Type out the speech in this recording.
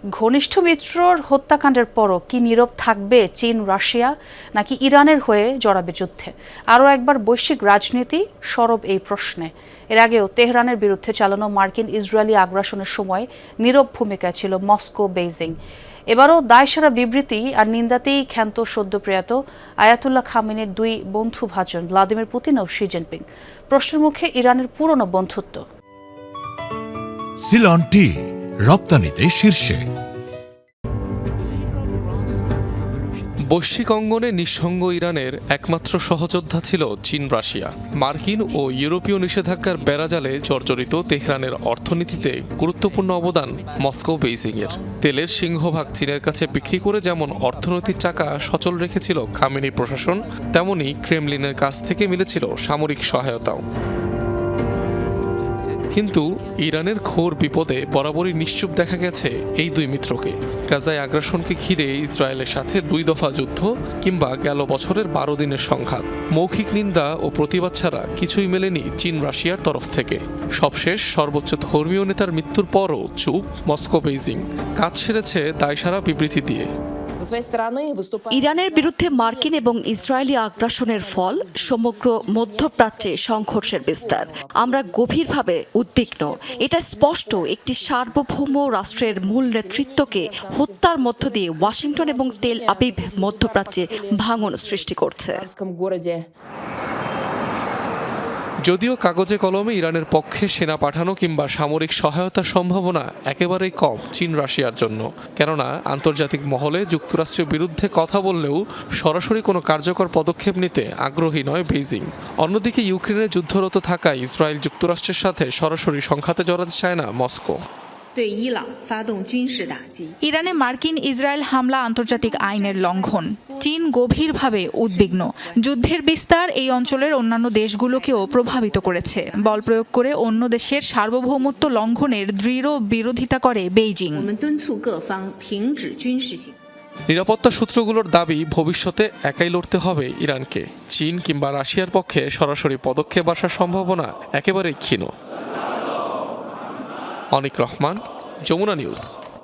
ঘনিষ্ঠ মিত্রর হত্যাকাণ্ডের পরও কি নীরব থাকবে চীন রাশিয়া, নাকি ইরানের হয়ে জড়াবে যুদ্ধে? আরও একবার বৈশ্বিক রাজনীতি সরব এই প্রশ্নে। এর আগেও তেহরানের বিরুদ্ধে চালানো মার্কিন ইসরায়েলি আগ্রাসনের সময় নীরব ভূমিকায় ছিল মস্কো বেইজিং। এবারও দায়সারা বিবৃতি আর নিন্দাতেই ক্ষান্ত সদ্যপ্রয়াত আয়াতুল্লাহ খামেনির দুই বন্ধুভাজন ভ্লাদিমির পুতিন ও শি জিনপিং। প্রশ্নের মুখে ইরানের পুরনো বন্ধুত্ব। সিলন টি রপ্তানিতে শীর্ষে। বৈশ্বিক অঙ্গনে নিঃসঙ্গ ইরানের একমাত্র সহযোদ্ধা ছিল চীন রাশিয়া। মার্কিন ও ইউরোপীয় নিষেধাজ্ঞার বেড়াজালে জর্জরিত তেহরানের অর্থনীতিতে গুরুত্বপূর্ণ অবদান মস্কো বেইজিংয়ের। তেলের সিংহভাগ চীনের কাছে বিক্রি করে যেমন অর্থনৈতিক চাকা সচল রেখেছিল খামেনি প্রশাসন, তেমনি ক্রেমলিনের কাছ থেকে মিলেছিল সামরিক সহায়তাও। কিন্তু ইরানের ঘোর বিপদে বরাবরই নিশ্চুপ দেখা গেছে এই দুই মিত্রকে। গাজায় আগ্রাসনকে ঘিরে ইসরায়েলের সাথে 2 দফা যুদ্ধ কিংবা গেল বছরের 12 দিনের সংঘাত, মৌখিক নিন্দা ও প্রতিবাদ ছাড়া কিছুই মেলেনি চীন রাশিয়ার তরফ থেকে। সবশেষ সর্বোচ্চ ধর্মীয় নেতার মৃত্যুর পরও চুপ মস্কো বেইজিং, কাজ সেরেছে দায়সারা বিবৃতি দিয়ে। ইরানের বিরুদ্ধে মার্কিন এবং ইসরায়েলি আগ্রাসনের ফল সমগ্র মধ্যপ্রাচ্যে সংঘর্ষের বিস্তার। আমরা গভীরভাবে উদ্বিগ্ন। এটা স্পষ্ট, একটি সার্বভৌম রাষ্ট্রের মূল নেতৃত্বকে হত্যার মধ্য দিয়ে ওয়াশিংটন এবং তেল আবিব মধ্যপ্রাচ্যে ভাঙন সৃষ্টি করছে। যদিও কাগজে কলমে ইরানের পক্ষে সেনা পাঠানো কিংবা সামরিক সহায়তার সম্ভাবনা একেবারেই কম চীন রাশিয়ার জন্য, কেননা আন্তর্জাতিক মহলে যুক্তরাষ্ট্রের বিরুদ্ধে কথা বললেও সরাসরি কোনো কার্যকর পদক্ষেপ নিতে আগ্রহী নয় বেইজিং। অন্যদিকে ইউক্রেনে যুদ্ধরত থাকায় ইসরায়েল যুক্তরাষ্ট্রের সাথে সরাসরি সংঘাতে জড়াতে চায় না মস্কো। ইরানে মার্কিন ইসরায়েল হামলা আন্তর্জাতিক আইনের লঙ্ঘন। চীন গভীরভাবে উদ্বিগ্ন। যুদ্ধের বিস্তার এই অঞ্চলের অন্যান্য দেশগুলোকেও প্রভাবিত করেছে। বল প্রয়োগ করে অন্য দেশের সার্বভৌমত্ব লঙ্ঘনের দৃঢ় বিরোধিতা করে বেইজিং। নিরাপত্তা সূত্রগুলোর দাবি, ভবিষ্যতে একাই লড়তে হবে ইরানকে। চীন কিংবা রাশিয়ার পক্ষে সরাসরি পদক্ষেপ আসার সম্ভাবনা একেবারেই ক্ষীণ। অনিক রহমান, যমুনা নিউজ।